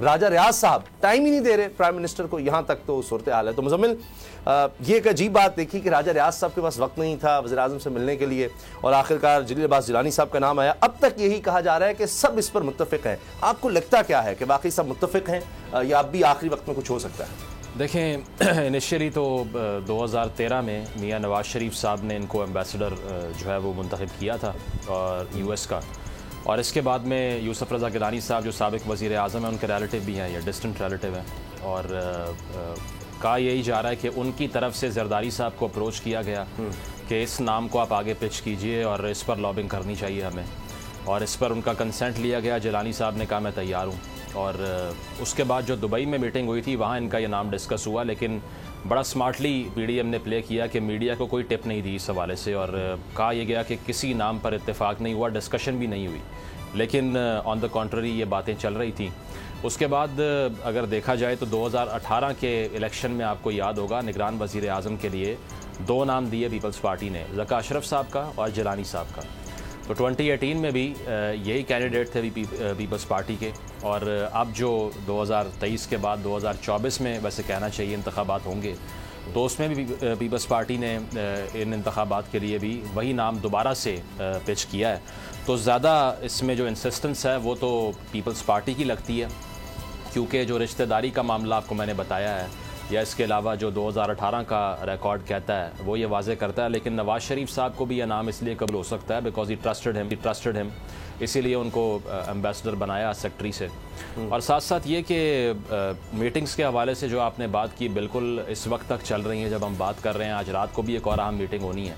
راجہ ریاض صاحب ٹائم ہی نہیں دے رہے پرائم منسٹر کو, یہاں تک تو صورتحال ہے. تو مزمل یہ ایک عجیب بات دیکھی کہ راجہ ریاض صاحب کے پاس وقت نہیں تھا وزیر اعظم سے ملنے کے لیے, اور آخرکار جلیل عباس جیلانی صاحب کا نام آیا. اب تک یہی کہا جا رہا ہے کہ سب اس پر متفق ہیں. آپ کو لگتا کیا ہے کہ واقعی سب متفق ہیں یا اب بھی آخری وقت میں کچھ ہو سکتا ہے؟ دیکھیں, انیشیلی تو 2013 میں میاں نواز شریف صاحب نے ان کو ایمبیسڈر جو ہے وہ منتخب کیا تھا اور یو ایس کا, اور اس کے بعد میں یوسف رضا گیلانی صاحب جو سابق وزیر اعظم ہیں ان کے ریلیٹیو بھی ہیں یا ڈسٹنٹ ریلیٹیو ہیں, اور کہا یہی جا رہا ہے کہ ان کی طرف سے زرداری صاحب کو اپروچ کیا گیا کہ اس نام کو آپ آگے پچ کیجئے اور اس پر لابنگ کرنی چاہیے ہمیں, اور اس پر ان کا کنسنٹ لیا گیا. جیلانی صاحب نے کہا میں تیار ہوں, اور اس کے بعد جو دبئی میں میٹنگ ہوئی تھی وہاں ان کا یہ نام ڈسکس ہوا, لیکن بڑا سمارٹلی پی ڈی ایم نے پلے کیا کہ میڈیا کو کوئی ٹپ نہیں دی اس حوالے سے, اور کہا یہ گیا کہ کسی نام پر اتفاق نہیں ہوا, ڈسکشن بھی نہیں ہوئی, لیکن آن دا کانٹری یہ باتیں چل رہی تھیں. اس کے بعد اگر دیکھا جائے تو 2018 کے الیکشن میں آپ کو یاد ہوگا نگران وزیر اعظم کے لیے 2 نام دیے پیپلز پارٹی نے, ذکا اشرف صاحب کا اور جیلانی صاحب کا. تو 2018 میں بھی یہی کینڈیڈیٹ تھے پیپلز پارٹی کے, اور اب جو 2023 کے بعد 2024 میں ویسے کہنا چاہیے انتخابات ہوں گے, تو اس میں بھی پیپلز پارٹی نے ان انتخابات کے لیے بھی وہی نام دوبارہ سے پچ کیا ہے. تو زیادہ اس میں جو انسسٹنس ہے وہ تو پیپلز پارٹی کی لگتی ہے, کیونکہ جو رشتہ داری کا معاملہ آپ کو میں نے بتایا ہے, یا اس کے علاوہ جو 2018 کا ریکارڈ کہتا ہے وہ یہ واضح کرتا ہے. لیکن نواز شریف صاحب کو بھی یہ نام اس لیے قبول ہو سکتا ہے بیکاز ہی ٹرسٹڈ ہم, اسی لیے ان کو ایمبیسڈر بنایا سیکٹری سے. اور ساتھ ساتھ یہ کہ میٹنگز کے حوالے سے جو آپ نے بات کی بالکل اس وقت تک چل رہی ہیں جب ہم بات کر رہے ہیں. آج رات کو بھی ایک اور اہم میٹنگ ہونی ہے,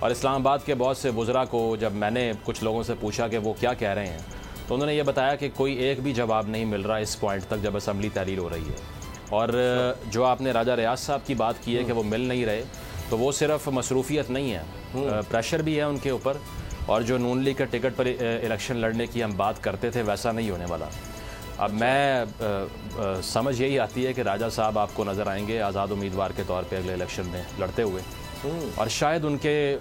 اور اسلام آباد کے بہت سے وزراء کو جب میں نے کچھ لوگوں سے پوچھا کہ وہ کیا کہہ رہے ہیں, تو انہوں نے یہ بتایا کہ کوئی ایک بھی جواب نہیں مل رہا اس پوائنٹ تک جب اسمبلی تحلیل ہو رہی ہے. اور جو آپ نے راجہ ریاض صاحب کی بات کی ہے کہ وہ مل نہیں رہے, تو وہ صرف مصروفیت نہیں ہے, پریشر بھی ہے ان کے اوپر, اور جو نون لیگ کے ٹکٹ پر الیکشن لڑنے کی ہم بات کرتے تھے ویسا نہیں ہونے والا. اب میں سمجھ یہی آتی ہے کہ راجہ صاحب آپ کو نظر آئیں گے آزاد امیدوار کے طور پہ اگلے الیکشن میں لڑتے ہوئے, اور شاید ان کے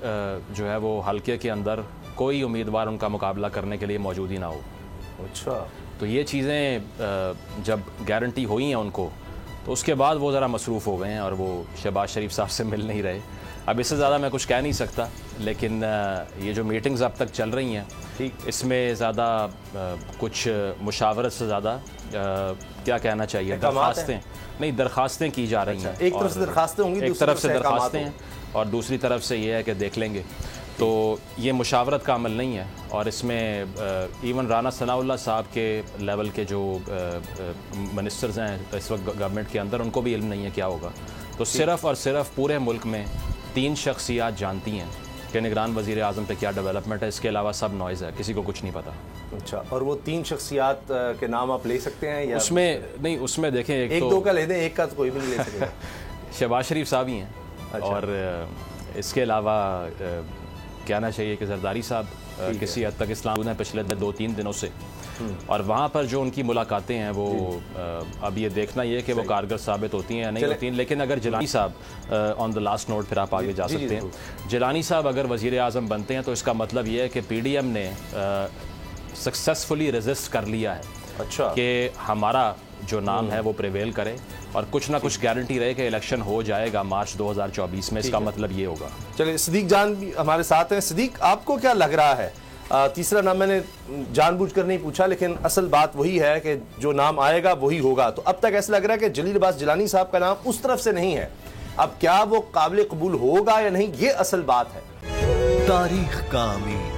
جو ہے وہ حلقے کے اندر کوئی امیدوار ان کا مقابلہ کرنے کے لیے موجود ہی نہ ہو. اچھا, تو یہ چیزیں جب گارنٹی ہوئی ہیں ان کو, تو اس کے بعد وہ ذرا مصروف ہو گئے ہیں اور وہ شہباز شریف صاحب سے مل نہیں رہے. اب اس سے زیادہ میں کچھ کہہ نہیں سکتا, لیکن یہ جو میٹنگز اب تک چل رہی ہیں اس میں زیادہ کچھ مشاورت سے زیادہ کیا کہنا چاہیے, درخواستیں کی جا رہی ہیں. ایک طرف سے درخواستیں ہوں گی, ایک طرف سے درخواستیں ہیں, اور دوسری طرف سے یہ ہے کہ دیکھ لیں گے. تو یہ مشاورت کا عمل نہیں ہے, اور اس میں ایون رانا ثناء اللہ صاحب کے لیول کے جو منسٹرز ہیں اس وقت گورنمنٹ کے اندر, ان کو بھی علم نہیں ہے کیا ہوگا. تو صرف اور صرف پورے ملک میں 3 شخصیات جانتی ہیں کہ نگران وزیر اعظم پہ کیا ڈیولپمنٹ ہے, اس کے علاوہ سب نوائز ہے, کسی کو کچھ نہیں پتا. اچھا, اور وہ 3 شخصیات کے نام آپ لے سکتے ہیں یا اس میں نہیں؟ اس میں دیکھیں ایک 2 کا لے دیں, ایک کا تو کوئی بھی نہیں لے سکے. شہباز شریف صاحب ہی ہیں, اور اس کے علاوہ کہنا چاہیے کہ زرداری صاحب کسی حد تک اسلام ہیں پچھلے 2-3 دنوں سے, اور وہاں پر جو ان کی ملاقاتیں ہیں وہ اب یہ دیکھنا یہ کہ وہ کارگر ثابت ہوتی ہیں یا نہیں ہوتی ہیں. لیکن اگر جیلانی صاحب آن دا لاسٹ نوٹ پھر آپ آگے جا سکتے ہیں, جیلانی صاحب اگر وزیر اعظم بنتے ہیں تو اس کا مطلب یہ ہے کہ پی ڈی ایم نے سکسیسفلی ریزسٹ کر لیا ہے کہ ہمارا جو نام ہے وہ پریویل کرے, اور کچھ نہ کچھ گارنٹی رہے کہ الیکشن ہو جائے گا مارچ 2024 میں. اس کا مطلب یہ ہوگا. چلے, صدیق جان بھی ہمارے ساتھ ہیں. صدیق, آپ کو کیا لگ رہا ہے؟ تیسرا نام میں نے جان بوجھ کر نہیں پوچھا, لیکن اصل بات وہی ہے کہ جو نام آئے گا وہی ہوگا. تو اب تک ایسا لگ رہا ہے کہ جلیل عباس جیلانی صاحب کا نام اس طرف سے نہیں ہے. اب کیا وہ قابل قبول ہوگا یا نہیں, یہ اصل بات ہے. تاریخ کا امین,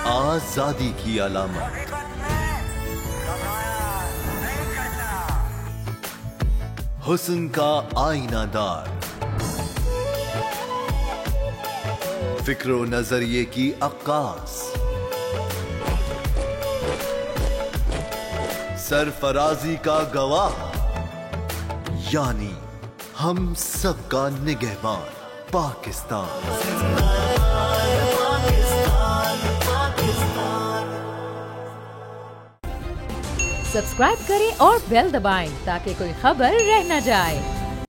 آزادی کی علامت, حسن کا آئینہ دار, فکر و نظریے کی عکاس, سرفرازی کا گواہ, یعنی ہم سب کا نگہبان پاکستان. سبسکرائب کریں اور بیل دبائیں تاکہ کوئی خبر رہ نہ جائے.